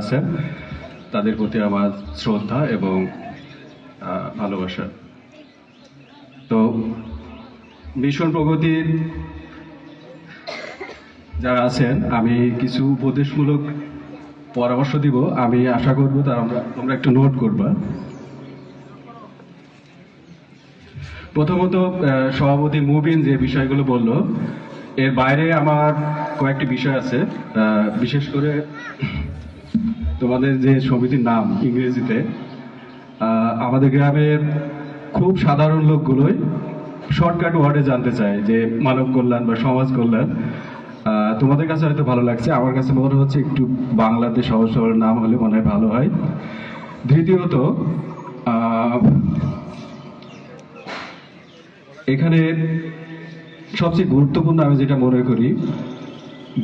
আছেন তাদের প্রতি আমার শ্রদ্ধা এবং ভালোবাসা। তো মিশন প্রগতির যারা আছেন, আমি কিছু উপদেশমূলক পরামর্শ দিব, আমি আশা করব তোমরা একটু নোট করবা। প্রথমত সভাপতি মুবিন যে বিষয়গুলো বলল, এর বাইরে আমার কয়েকটি বিষয় আছে। বিশেষ করে তোমাদের যে সমিতির নাম ইংরেজিতে, আমাদের গ্রামের খুব সাধারণ লোকগুলোই শর্টকাট ওয়ার্ডে জানতে চায় যে মানব কল্যাণ বা সমাজ কল্যাণ। তোমাদের কাছে হয়তো ভালো লাগছে, আমার কাছে মনে হচ্ছে একটু বাংলাতে সহজ সরল নাম হলে মনে হয় ভালো হয়। দ্বিতীয়ত, এখানে সবচেয়ে গুরুত্বপূর্ণ আমি যেটা মনে করি,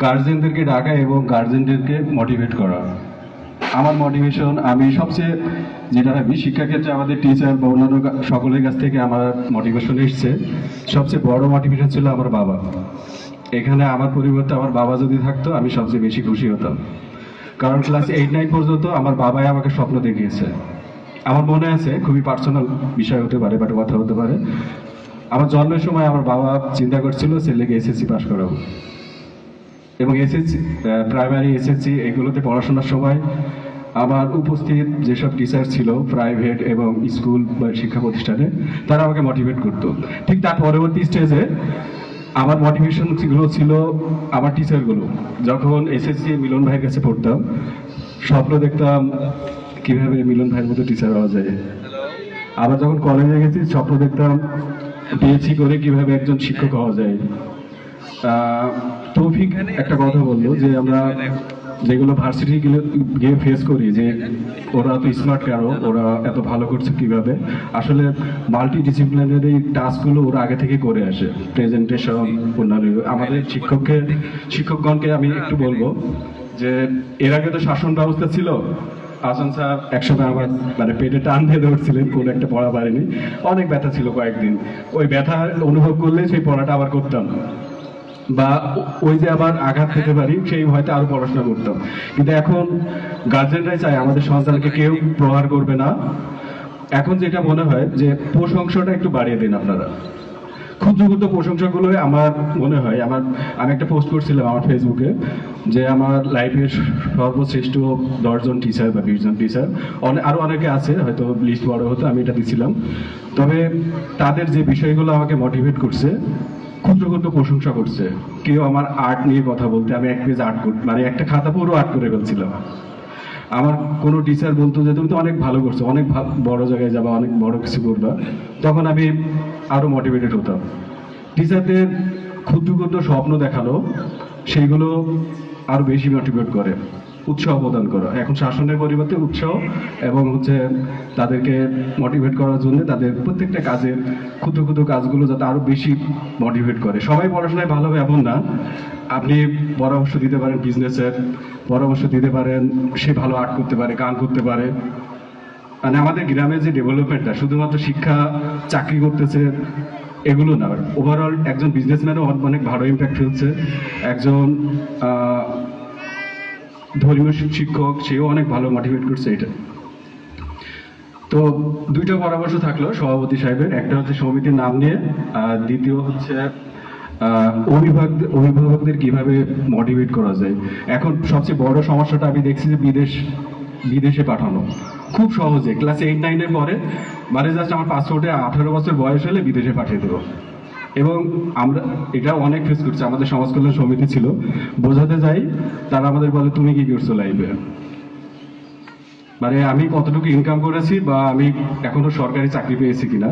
গার্জেনদেরকে ডাকা এবং গার্জেনদেরকে মোটিভেট করা। আমার মোটিভেশন, আমি সবচেয়ে যেটা ভাবি, শিক্ষাক্ষেত্রে আমাদের টিচার বা অন্যান্য সকলের কাছ থেকে আমার মোটিভেশন এসছে, সবচেয়ে বড় মোটিভেশন ছিল আমার বাবা। এখানে আমার পরিবর্তে আমার বাবা যদি থাকতো, আমি সবচেয়ে বেশি খুশি হতাম। কারণ ক্লাস 8-9 পর্যন্ত আমার বাবাই আমাকে স্বপ্ন দেখিয়েছে। আমার মনে আছে, খুবই পার্সোনাল বিষয় হতে পারে, বাট কথা হতে পারে, আমার জন্মের সময় আমার বাবা চিন্তা করছিল ছেলেকে এসএসসি পাস করাবো, এবং এসএসসি, প্রাইমারি, এসএসসি এগুলোতে পড়াশোনার সময় আমার উপস্থিত যেসব টিচার ছিল প্রাইভেট এবং স্কুল বা শিক্ষা প্রতিষ্ঠানে, তারা আমাকে মোটিভেট করতো। ঠিক তার পরবর্তী স্টেজে আমার মোটিভেশনগুলো ছিল আমার টিচারগুলো। যখন এসএসসি মিলন ভাইয়ের কাছে পড়তাম, স্বপ্ন দেখতাম কিভাবে মিলন ভাইয়ের মতো টিচার হওয়া যায়। আবার যখন কলেজে গেছি, স্বপ্ন দেখতাম পিএইচডি করে কিভাবে একজন শিক্ষক হওয়া যায়। তৌফিক একটা কথা বললো যে আমরা যেগুলো ভার্সিটি গিয়ে ফেস করি, যে ওরা তো স্মার্ট, কারো ওরা এত ভালো করছে কিভাবে, আসলে মাল্টি ডিসিপ্লিনারি টাস্কগুলো ওরা আগে থেকে করে আসে, প্রেজেন্টেশন, অন্যান্য। আমাদের শিক্ষকগণকে আমি একটু বলবো যে এর আগে তো শাসন ব্যবস্থা ছিল। আসান স্যার একসময় আমার মানে পেটে টান দিয়ে ধরছিলেন, কোনো একটা পড়া পারিনি, অনেক ব্যথা ছিল কয়েকদিন। ওই ব্যথা অনুভব করলে সেই পড়াটা আবার করতাম, বা ওই যে আবার আঘাত পেতে পারি সেই ভয়তে আরো পড়াশোনা করতাম। কিন্তু এখন গার্জেনরাই চায় আমাদের সন্তানকে কেউ প্রহার করবে না। এখন যেটা মনে হয় যে প্রশংসাটা একটু বাড়িয়ে দিন আপনারা। ক্ষুদ্র ক্ষুদ্র প্রশংসাগুলো আমার মনে হয়, আমি একটা পোস্ট করছিলাম আমার ফেসবুকে যে আমার লাইফের সর্বশ্রেষ্ঠ 10 জন টিচার বা 20 জন টিচার, আরো অনেকে আছে, হয়তো লিস্ট বড় হতো, আমি এটা দিছিলাম। তবে তাদের যে বিষয়গুলো আমাকে মোটিভেট করছে, ক্ষুদ্র ক্ষুদ্র প্রশংসা করছে। কেউ আমার আর্ট নিয়ে কথা বলতে, আমি 1 পেজ আর্ট মানে একটা খাতা পুরো আর্ট করে ফেলছিলাম। আমার কোনো টিচার বলতো যে তুমি তো অনেক ভালো করছো, অনেক বড় জায়গায় যাবা, অনেক বড় কিছু করবা, তখন আমি আরো মোটিভেটেড হতাম। টিচারদের ক্ষুদ্র ক্ষুদ্র স্বপ্ন দেখানো, সেইগুলো আরো বেশি মোটিভেট করে, উৎসাহ প্রদান করা। এখন শাসনের পরিবর্তে উৎসাহ এবং তাদেরকে মোটিভেট করার জন্য তাদের প্রত্যেকটা কাজের ক্ষুদ্র ক্ষুদ্র কাজগুলো যাতে আরো বেশি মোটিভেট করে। সবাই পড়াশোনায় ভালো হবে এমন না, আপনি পরামর্শ দিতে পারেন বিজনেসের, পরামর্শ দিতে পারেন সে ভালো আর্ট করতে পারে, গান করতে পারে। মানে আমাদের গ্রামের যে ডেভেলপমেন্টটা শুধুমাত্র শিক্ষা, চাকরি করতেছে এগুলো না, ওভারঅল একজন বিজনেসম্যানও অনেক ভালো ইম্প্যাক্ট ফেলছে। একজন ধর্মীয় শিক্ষক, সেও অনেক ভালো মোটিভেট করছে। এটা তো দুইটা পরামর্শ থাকলো সভাপতি সাহেবের, একটা হচ্ছে সমিতির নাম নিয়ে, আর দ্বিতীয় হচ্ছে অভিভাবকদের কিভাবে মোটিভেট করা যায়। এখন সবচেয়ে বড় সমস্যাটা আমি দেখছি যে বিদেশে পাঠানো খুব সহজে, ক্লাস 8-9 পরে মানে জাস্ট আমার পাসপোর্টে 18 বছর বয়স হলে বিদেশে পাঠিয়ে দেবো। এবং আমরা এটা অনেক ফেস করছি, আমাদের সমাজ কল্যাণ সমিতি ছিল, বোঝাতে যাই, তারা আমাদের বলে তুমি কি করছো লাইফে, মানে আমি কতটুকু ইনকাম করেছি বা আমি এখনো সরকারি চাকরি পেয়েছি কিনা।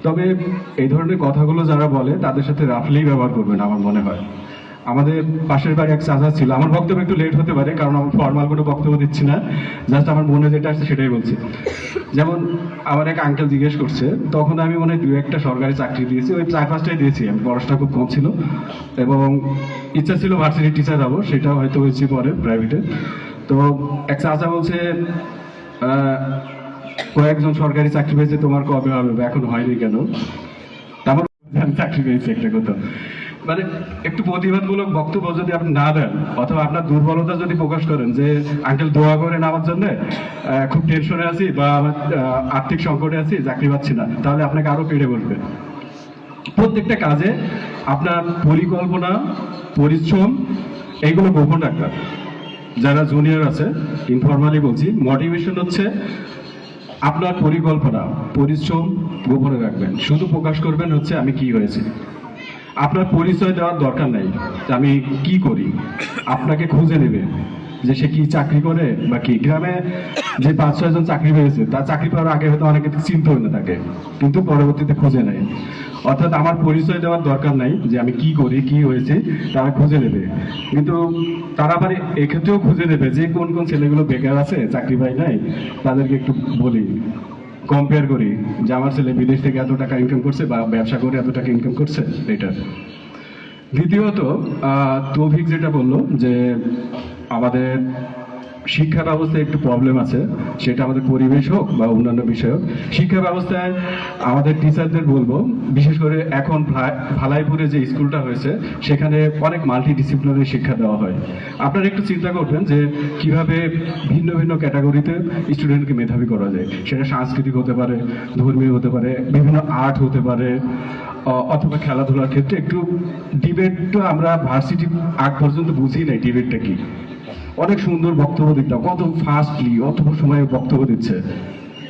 তবে এই ধরনের কথাগুলো যারা বলে তাদের সাথে রাফলি ব্যবহার করবেন আমার মনে হয়। আমাদের পাশের বাড়ি এক চাচা ছিল, আমার বক্তব্য একটু লেট হতে পারে কারণ আমি ফর্মাল কোনো বক্তব্য দিচ্ছি না, জাস্ট আমার মনে যেটা আসছে সেটাই বলছি। যেমন আমার এক আঙ্কেল জিজ্ঞেস করছে, তখন আমি মনে হয় 2-1টা সরকারি চাকরি দিয়েছি, ওই 4-5টাই দিয়েছি, আমি পড়াশোনা খুব কম ছিল এবং ইচ্ছা ছিল ভার্সিটি টিচার হবো, সেটাও হয়তো হয়েছি পরে প্রাইভেটে। তো এক চাচা বলছে কয়েকজন সরকারি চাকরি পেয়েছে, তোমার কবে হবে, এখন হয়নি কেন? আমার চাকরি পেয়েছি একটা কথা। মানে একটু প্রতিবাদমূলক বক্তব্য যদি আপনি না দেন, অথবা আপনার দুর্বলতা যদি প্রকাশ করেন যে আঙ্কেল দোয়া করেন আমার জন্য, খুব টেনশনে আছি বা আমার আর্থিক সংকটে আছি, চাকরি পাচ্ছি না, তাহলে আপনাকে আরো পেড়ে বলবে। প্রত্যেকটা কাজে আপনার পরিকল্পনা, পরিশ্রম এইগুলো গোপন রাখবেন। যারা জুনিয়র আছে, ইনফরমালি বলছি, মোটিভেশন হচ্ছে আপনার পরিকল্পনা, পরিশ্রম গোপনে রাখবেন, শুধু প্রকাশ করবেন হচ্ছে আমি কি হয়েছে। আপনার পরিচয় দেওয়ার দরকার নাই যে আমি কি করি, আপনাকে খুঁজে নেবে যে সে কি চাকরি করে বা কি। গ্রামে যে 5-6 জন চাকরি পেয়েছে, তার চাকরি পাওয়ার আগে হয়তো অনেকে চিন্তা হয় না তাকে, কিন্তু পরবর্তীতে খুঁজে নেয়। অর্থাৎ আমার পরিচয় দেওয়ার দরকার নাই যে আমি কি করি, কি হয়েছে, তারা খুঁজে নেবে। কিন্তু তারা আবার এক্ষেত্রেও খুঁজে নেবে যে কোন কোন ছেলেগুলো বেকার আছে, চাকরি পায় নাই, তাদেরকে একটু বলি, কম্পেয়ার করি যে আমার ছেলে বিদেশ থেকে এত টাকা ইনকাম করছে বা ব্যবসা করে এত টাকা ইনকাম করছে। এটা দ্বিতীয়ত, তৌফিক যেটা বললো যে আমাদের শিক্ষা ব্যবস্থায় একটু প্রবলেম আছে, সেটা আমাদের পরিবেশ হোক বা অন্যান্য বিষয় হোক। শিক্ষা ব্যবস্থায় আমাদের টিচারদের বলবো, বিশেষ করে এখন ভালাইপুরে যে স্কুলটা হয়েছে সেখানে অনেক মাল্টি ডিসিপ্লিনারি শিক্ষা দেওয়া হয়। আপনারা একটু চিন্তা করবেন যে কিভাবে ভিন্ন ভিন্ন ক্যাটাগরিতে স্টুডেন্টকে মেধাবী করা যায়। সেটা সাংস্কৃতিক হতে পারে, ধর্মীয় হতে পারে, বিভিন্ন আর্ট হতে পারে, অথবা খেলাধুলার ক্ষেত্রে। একটু ডিবেটটা আমরা ভার্সিটি আগ পর্যন্ত বুঝি নাই ডিবেটটা কি। অনেক সুন্দর বক্তব্য দিতাম, কত ফাস্টলি অল্প সময়ে বক্তব্য দিচ্ছে,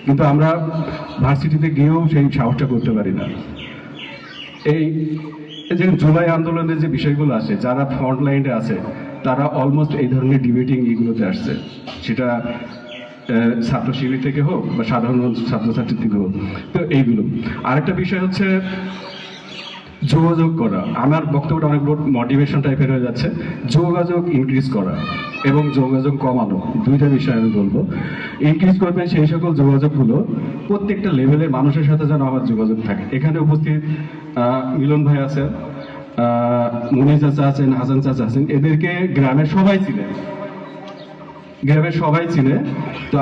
কিন্তু আমরা ভার্সিটিতে গিয়েও সেই সাহসটা করতে পারি না। এই যে জুলাই আন্দোলনের যে বিষয়গুলো আছে, যারা ফ্রন্ট লাইনে আছে তারা অলমোস্ট এই ধরনের ডিবেটিং এগুলোতে আসছে, সেটা ছাত্র শিবির থেকে হোক বা সাধারণ ছাত্রছাত্রী থেকে হোক। তো এইগুলো আরেকটা বিষয় হচ্ছে যোগাযোগ করা। আমার বক্তব্যটা অনেক মোটিভেশন টাইপের হয়ে যাচ্ছে। যোগাযোগ ইনক্রিজ করা এবং যোগাযোগ কমানো, দুইটা বিষয় আমি বলবো। ইনক্রিজ করবেন সেই সকল যোগাযোগগুলো প্রত্যেকটা লেভেলের মানুষের সাথে যেন আমার যোগাযোগ থাকে। এখানে উপস্থিত মিলন ভাই আছেন, মুনির চাচা আছেন, হাসান চাচা আছেন, এদেরকে গ্রামের সবাই চিনে, গ্রামের সবাই চিনে। তো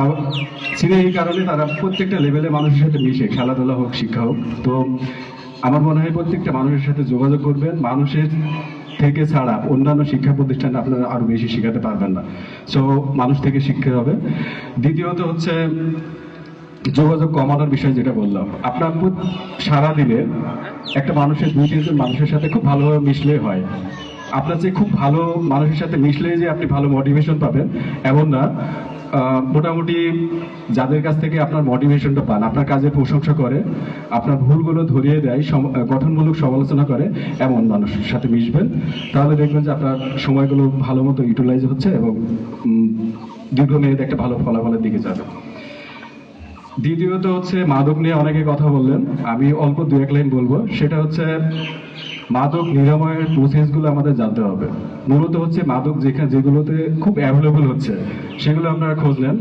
চিনে এই কারণে তারা প্রত্যেকটা লেভেলে মানুষের সাথে মিশে, খেলাধুলা হোক, শিক্ষা হোক। তো আমার মনে হয় প্রত্যেকটা মানুষের সাথে যোগাযোগ করবেন। মানুষের থেকে ছাড়া অন্যান্য শিক্ষা প্রতিষ্ঠানে আপনারা আরো বেশি শেখাতে পারবেন না। সো মানুষ থেকে শিখতে হবে। দ্বিতীয়ত হচ্ছে যোগাযোগ কমানোর বিষয়, যেটা বললাম, আপনার সারা দিনে একটা মানুষের 2-3 জন মানুষের সাথে খুব ভালোভাবে মিশলে হয়। আপনার যে খুব ভালো মানুষের সাথে মিশলে যে আপনি ভালো মোটিভেশন পাবেন এমন না। মোটামুটি যাদের কাছ থেকে আপনার মোটিভেশনটা পান, আপনার কাজের প্রশংসা করে, আপনার ভুলগুলো ধরিয়ে দেয়, গঠনমূলক সমালোচনা করে, এমন মানুষের সাথে মিশবেন। তাহলে দেখবেন যে আপনার সময়গুলো ভালো মতো ইউটিলাইজ হচ্ছে এবং দীর্ঘমেয়াদে একটা ভালো ফলাফলের দিকে যাবে। দ্বিতীয়ত হচ্ছে মাদক নিয়ে অনেকে কথা বললেন, আমি অল্প 2-1 লাইন বলবো। সেটা হচ্ছে মাদক নিরাময়ের প্রসেসগুলো আমাদের জানতে হবে। মূলত হচ্ছে মাদক যেগুলোতে খুব অ্যাভেলেবল হচ্ছে সেগুলো আপনারা খোঁজ নেন।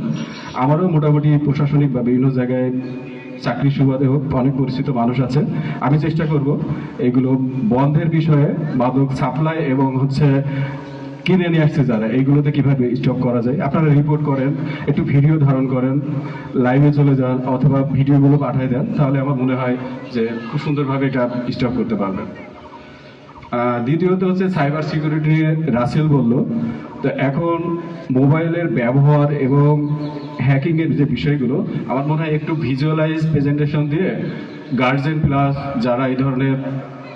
আমারও মোটামুটি প্রশাসনিক বা বিভিন্ন জায়গায় চাকরির সুবাদে হোক অনেক পরিচিত মানুষ আছে। আমি চেষ্টা করব এগুলো বন্ধের বিষয়ে, মাদক সাপ্লাই এবং হচ্ছে কিনে নিয়ে আসছে যারা, এইগুলোতে কিভাবে স্টপ করা যায়। আপনারা রিপোর্ট করেন, একটু ভিডিও ধারণ করেন, লাইভে চলে যান অথবা ভিডিওগুলো পাঠিয়ে দেন, তাহলে আমার মনে হয় যে খুব সুন্দরভাবে এটা স্টপ করতে পারবেন। দ্বিতীয়ত হচ্ছে সাইবার সিকিউরিটি নিয়ে রাসেল বলল। তো এখন মোবাইলের ব্যবহার এবং হ্যাকিং এর যে বিষয়গুলো, আমার মনে হয় একটু ভিজুয়ালাইজ প্রেজেন্টেশন দিয়ে গার্জেন প্লাস যারা এই ধরনের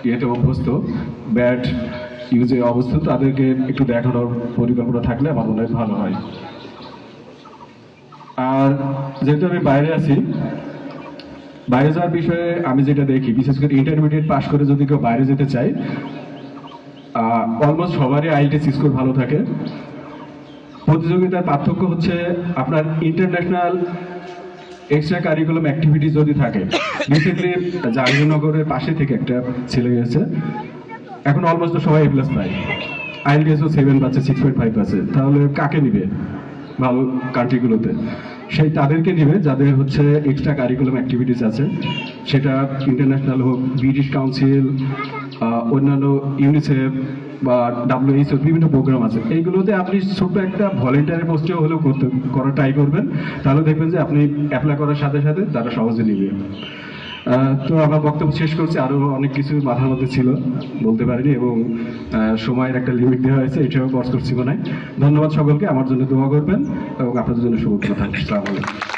ইয়েতে অভ্যস্ত, ব্যাড ইউজে অবস্থা, তাদেরকে একটু দেখানোর পরিকল্পনা থাকলে আমার মনে হয় ভালো হয়। আর যেহেতু আমি বাইরে আছি, বাইরে যাওয়ার বিষয়ে আমি যেটা দেখি, বিশেষ করে ইন্টারমিডিয়েট পাস করে যদি কেউ বাইরে যেতে চায়, অলমোস্ট সবারই আইএলটিএস স্কোর ভালো থাকে। প্রতিযোগিতার পার্থক্য হচ্ছে আপনার ইন্টারন্যাশনাল এক্সট্রা কারিকুলাম অ্যাক্টিভিটি যদি থাকে। রিসেন্টলি জাহাঙ্গীরনগরের পাশে থেকে একটা ছেলে গেছে, এখন অলমোস্ট সবাই A+ পায়, আইএলটিএসও 7 পাচ্ছে, 6.5 পাচ্ছে। তাহলে কাকে নিবে ভালো কান্ট্রিগুলোতে? সেই তাদেরকে নিবে যাদের হচ্ছে এক্সট্রা কারিকুলাম অ্যাক্টিভিটিস আছে, সেটা ইন্টারন্যাশনাল হোক, ব্রিটিশ কাউন্সিল, অন্যান্য ইউনিসেফ বা WHO বিভিন্ন প্রোগ্রাম আছে। এইগুলোতে আপনি ছোট্ট একটা ভলেন্টিয়ারি পোস্টেও হলেও করা ট্রাই করবেন, তাহলে দেখবেন যে আপনি অ্যাপ্লাই করার সাথে সাথে তারা সহজে নিবে। তো আমার বক্তব্য শেষ করছি, আরো অনেক কিছু মাথার মধ্যে ছিল বলতে পারিনি, এবং সময়ের একটা লিমিট দেওয়া হয়েছে, এটাও কষ্ট করছি মনে হয়। ধন্যবাদ সকলকে, আমার জন্য দোয়া করবেন এবং আপনাদের জন্য শুভকামনা থাকবে। আসসালামু আলাইকুম।